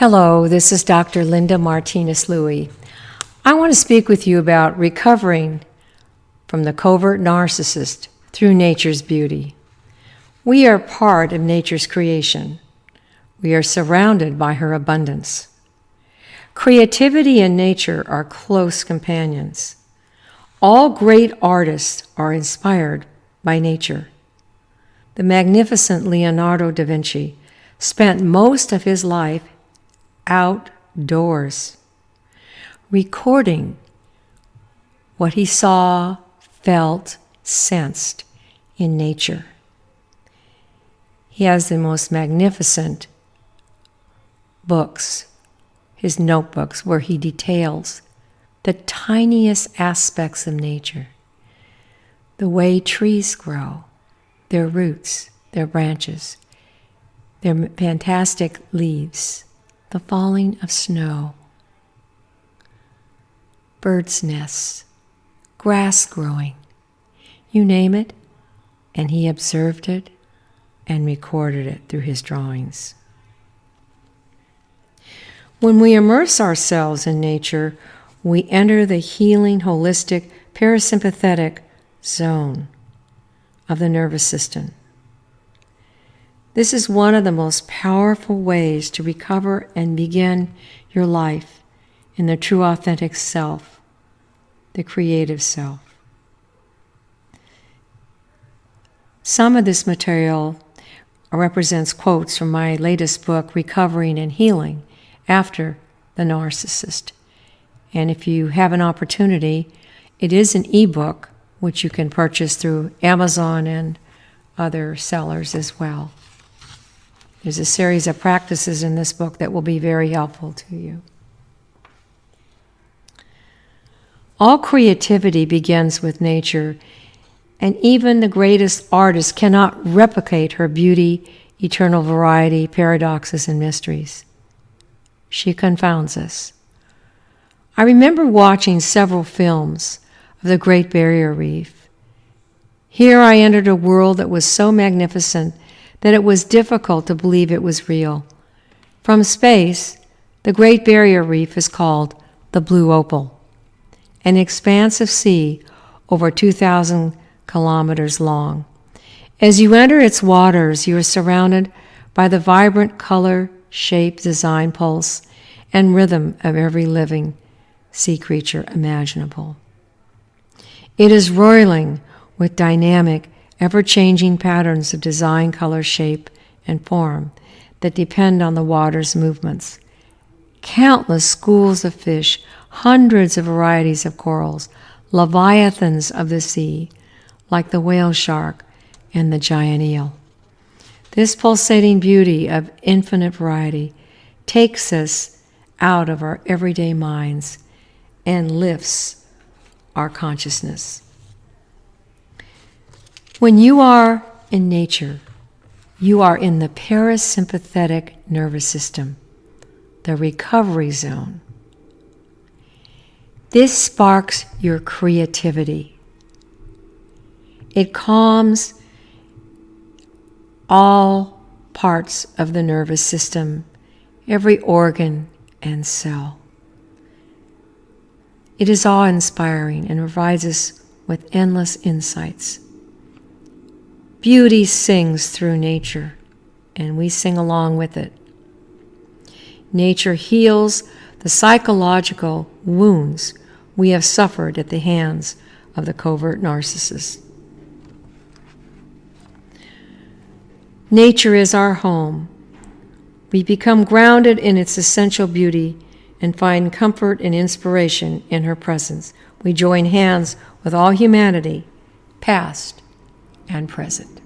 Hello, this is Dr. Linda Martinez-Louis. I want to speak with you about recovering from the covert narcissist through nature's beauty. We are part of nature's creation. We are surrounded by her abundance. Creativity and nature are close companions. All great artists are inspired by nature. The magnificent Leonardo da Vinci spent most of his life outdoors, recording what he saw, felt, sensed in nature. He has the most magnificent books, his notebooks, where he details the tiniest aspects of nature, the way trees grow, their roots, their branches, their fantastic leaves, the falling of snow, birds' nests, grass growing, you name it, and he observed it and recorded it through his drawings. When we immerse ourselves in nature, we enter the healing, holistic, parasympathetic zone of the nervous system. This is one of the most powerful ways to recover and begin your life in the true authentic self, the creative self. Some of this material represents quotes from my latest book, Recovering and Healing After the Narcissist. And if you have an opportunity, it is an ebook which you can purchase through Amazon and other sellers as well. There's a series of practices in this book that will be very helpful to you. All creativity begins with nature, and even the greatest artist cannot replicate her beauty, eternal variety, paradoxes, and mysteries. She confounds us. I remember watching several films of the Great Barrier Reef. Here I entered a world that was so magnificent that it was difficult to believe it was real. From space, the Great Barrier Reef is called the Blue Opal, an expanse of sea over 2,000 kilometers long. As you enter its waters, you are surrounded by the vibrant color, shape, design, pulse, and rhythm of every living sea creature imaginable. It is roiling with dynamic, ever-changing patterns of design, color, shape, and form that depend on the water's movements. Countless schools of fish, hundreds of varieties of corals, leviathans of the sea, like the whale shark and the giant eel. This pulsating beauty of infinite variety takes us out of our everyday minds and lifts our consciousness. When you are in nature, you are in the parasympathetic nervous system, the recovery zone. This sparks your creativity. It calms all parts of the nervous system, every organ and cell. It is awe-inspiring and provides us with endless insights. Beauty sings through nature, and we sing along with it. Nature heals the psychological wounds we have suffered at the hands of the covert narcissist. Nature is our home. We become grounded in its essential beauty and find comfort and inspiration in her presence. We join hands with all humanity, past and present.